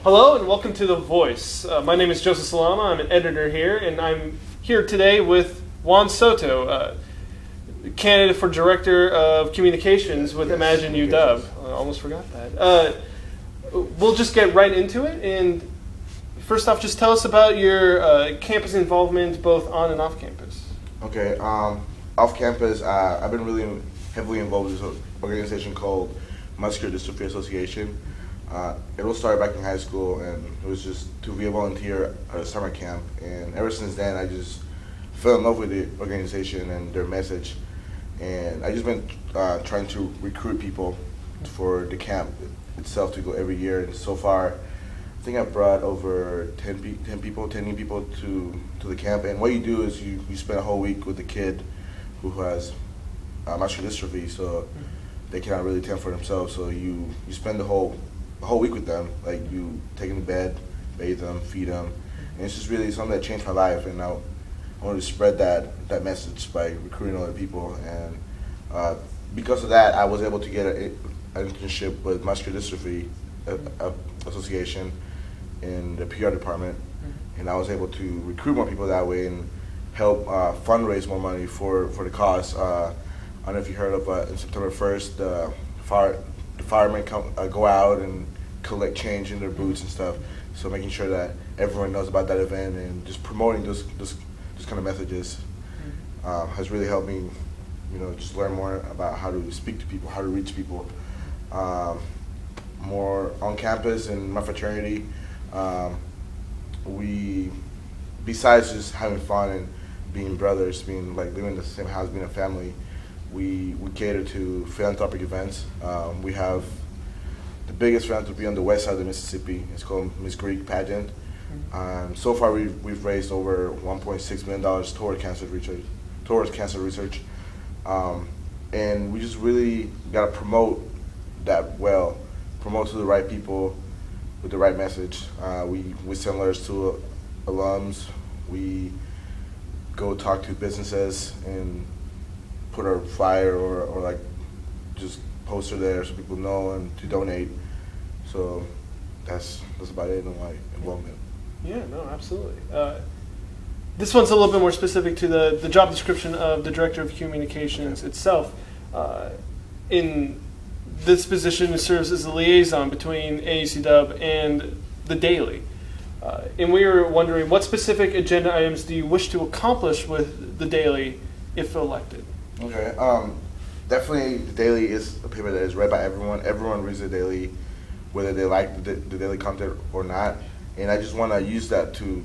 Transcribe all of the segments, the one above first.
Hello and welcome to The Voice. My name is Joseph Salama. I'm an editor here, and I'm here today with Juan Soto, candidate for Director of Communications with Imagine UW. I almost forgot that. We'll just get right into it. And first off, just tell us about your campus involvement, both on and off campus. Okay, off campus, I've been really heavily involved with this organization called Muscular Dystrophy Association. It all started back in high school, and it was just to be a volunteer at a summer camp. And ever since then, I just fell in love with the organization and their message. And I just been trying to recruit people for the camp itself to go every year. And so far, I think I've brought over 10 new people to the camp. And what you do is you spend a whole week with a kid who has muscular dystrophy, so they cannot really tend for themselves. So you spend the whole week with them, like you take them to bed, bathe them, feed them, and it's just really something that changed my life. And I wanted to spread that message by recruiting other people. And because of that, I was able to get an internship with Muscular Dystrophy Association in the PR department, and I was able to recruit more people that way and help fundraise more money for the cause. I don't know if you heard of on September 1st, the firemen go out and collect change in their boots and stuff. So making sure that everyone knows about that event and just promoting those kind of messages has really helped me, just learn more about how to speak to people, how to reach people. More on campus and my fraternity, we, besides just having fun and being brothers, being like living in the same house, being a family, we cater to philanthropic events. We have the biggest philanthropy on the west side of the Mississippi. It's called Miss Greek Pageant. So far, we've raised over $1.6 million toward cancer research. And we just really got to promote that well, promote to the right people with the right message. We send letters to alums. We go talk to businesses and put our flyer or like just poster there so people know and to donate. So that's about it in my involvement. Yeah, no, absolutely. This one's a little bit more specific to the job description of the Director of Communications itself. In this position, it serves as a liaison between AAC-Dub and the Daily. And we were wondering, what specific agenda items do you wish to accomplish with the Daily if elected? Okay, definitely the Daily is a paper that is read by everyone. Everyone reads the Daily, whether they like the Daily content or not. And I just want to use that to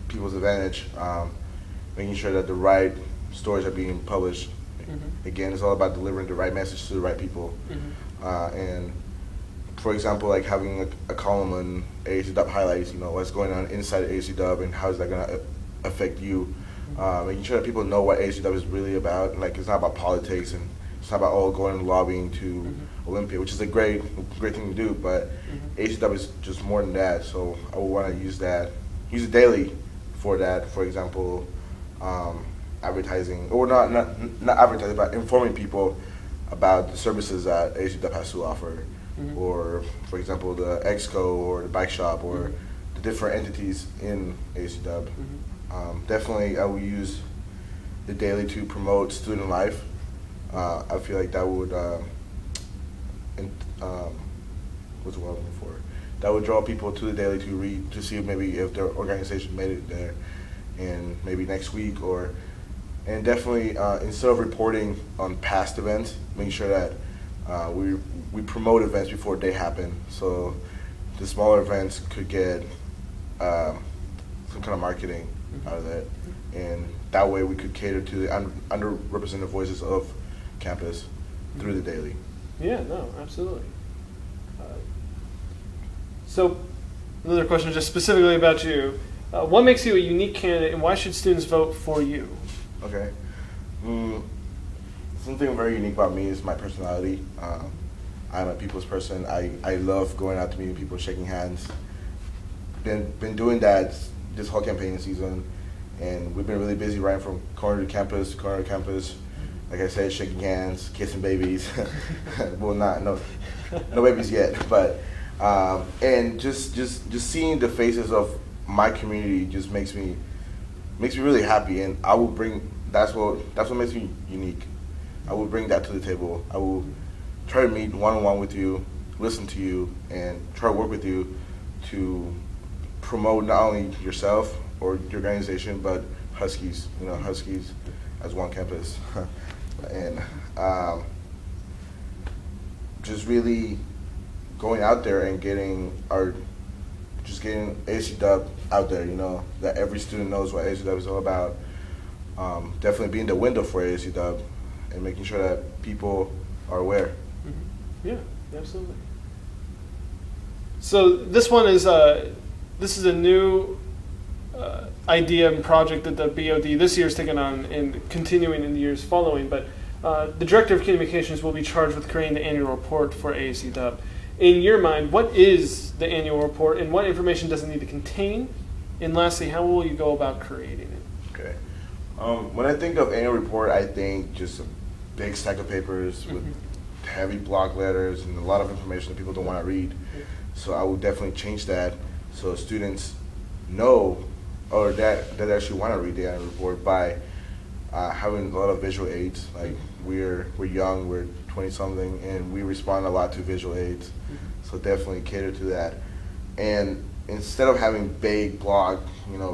people's advantage, making sure that the right stories are being published. Again, it's all about delivering the right message to the right people. And for example, like having a column on AAC-Dub highlights, what's going on inside AAC-Dub and how is that going to affect you. Making sure that people know what AAC-Dub is really about. Like, it's not about politics, and it's not about going lobbying to Olympia, which is a great thing to do, but AAC-Dub is just more than that. So I would want to use the Daily for that. For example, advertising, or not advertising, but informing people about the services that AAC-Dub has to offer. Or, for example, the Exco or the bike shop or the different entities in AAC-Dub. Definitely, I will use the Daily to promote student life. I feel like that would, what's the word I'm looking for? That would draw people to the Daily to read, to see maybe if their organization made it there, and maybe next week, and definitely instead of reporting on past events, making sure that we promote events before they happen. So the smaller events could get some kind of marketing out of that, and that way we could cater to the underrepresented voices of campus through the Daily. Yeah, no, absolutely. So another question just specifically about you. What makes you a unique candidate, and why should students vote for you? Okay. Something very unique about me is my personality. I'm a people's person. I love going out to meeting people, shaking hands. Been doing that this whole campaign season, and we've been really busy riding from corner to campus, like I said, shaking hands, kissing babies. Well, no babies yet, but And just seeing the faces of my community just makes me really happy, and I will bring that's what makes me unique. I will bring that to the table. I will try to meet one-on-one with you, listen to you, and try to work with you to promote not only yourself or your organization, but Huskies. Huskies as one campus, and just really going out there and getting AC Dub out there, that every student knows what AC Dub is all about. Definitely being the window for AC Dub and making sure that people are aware. Mm-hmm. Yeah, absolutely. So this one is this is a new idea and project that the BOD this year is taking on and continuing in the years following. But the Director of Communications will be charged with creating the annual report for AAC Dub. In your mind, what is the annual report, and what information does it need to contain? And lastly, how will you go about creating it? Okay. When I think of annual report, I think just a big stack of papers with heavy block letters and a lot of information that people don't want to read. So I will definitely change that so students know, or that actually want to read the annual report by having a lot of visual aids. Like we're young, we're 20-something, and we respond a lot to visual aids. So definitely cater to that. And instead of having vague blog,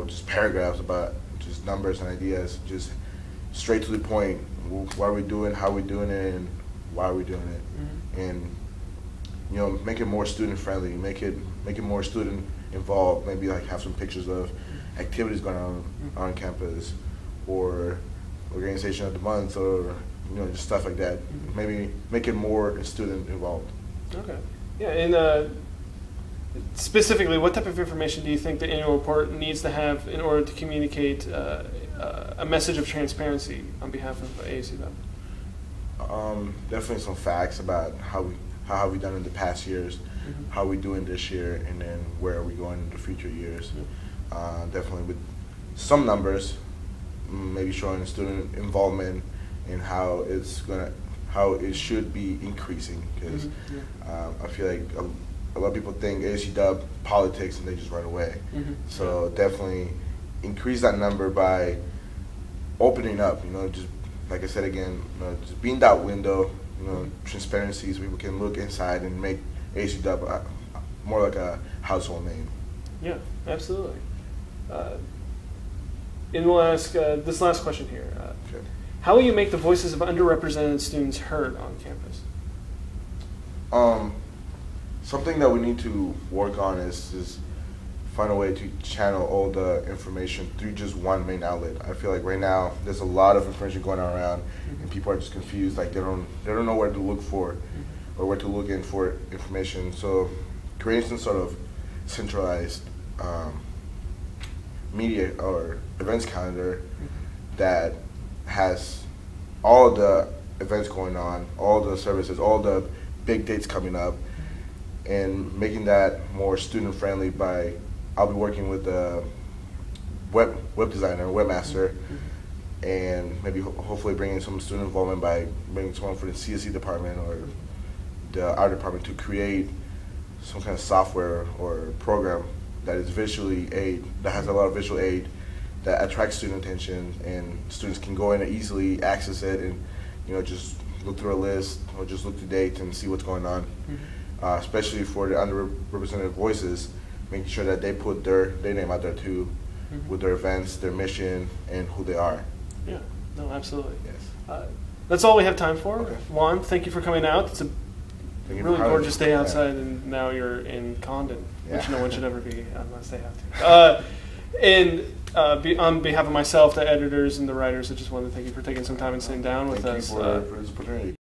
just paragraphs about just numbers and ideas, just straight to the point. What are we doing? How are we doing it? And why are we doing it? And make it more student friendly. Make it more student involved. Maybe like have some pictures of activities going on campus, or organization of the month, or just stuff like that. Maybe make it more student involved. Okay. Yeah, and specifically, what type of information do you think the annual report needs to have in order to communicate a message of transparency on behalf of AAC Dub? Definitely some facts about how have we done in the past years, how are we doing this year, and then where are we going in the future years. Definitely with some numbers, maybe showing student involvement and how it should be increasing, because I feel like a lot of people think ASU Dub politics and they just run away. So definitely increase that number by opening up, just like I said again, just being that window, transparency, so people can look inside and make ASU Dub more like a household name. Yeah, absolutely. And we'll ask this last question here. Okay. How will you make the voices of underrepresented students heard on campus? Something that we need to work on is find a way to channel all the information through just one main outlet. I feel like right now there's a lot of information going on around, and people are just confused. Like they don't know where to look for, or where to look in for information. So creating some sort of centralized media or events calendar that has all the events going on, all the services, all the big dates coming up, and making that more student friendly by, I'll be working with a web designer, webmaster, and maybe hopefully bringing some student involvement by bringing someone from the CSE department or the art department to create some kind of software or program that is visually aid, that has a lot of visual aid, that attracts student attention, and students can go in and easily access it and just look through a list or just look through dates and see what's going on. Especially for the underrepresented voices, making sure that they put their name out there too, with their events, their mission, and who they are. Yeah, no, absolutely. Yes. That's all we have time for. Okay. Juan, thank you for coming out. It's a really gorgeous day outside, and now you're in Condon, which no one should ever be unless they have to. And on behalf of myself, the editors, and the writers, I just want to thank you for taking some time and sitting down with us. Thank you for this opportunity.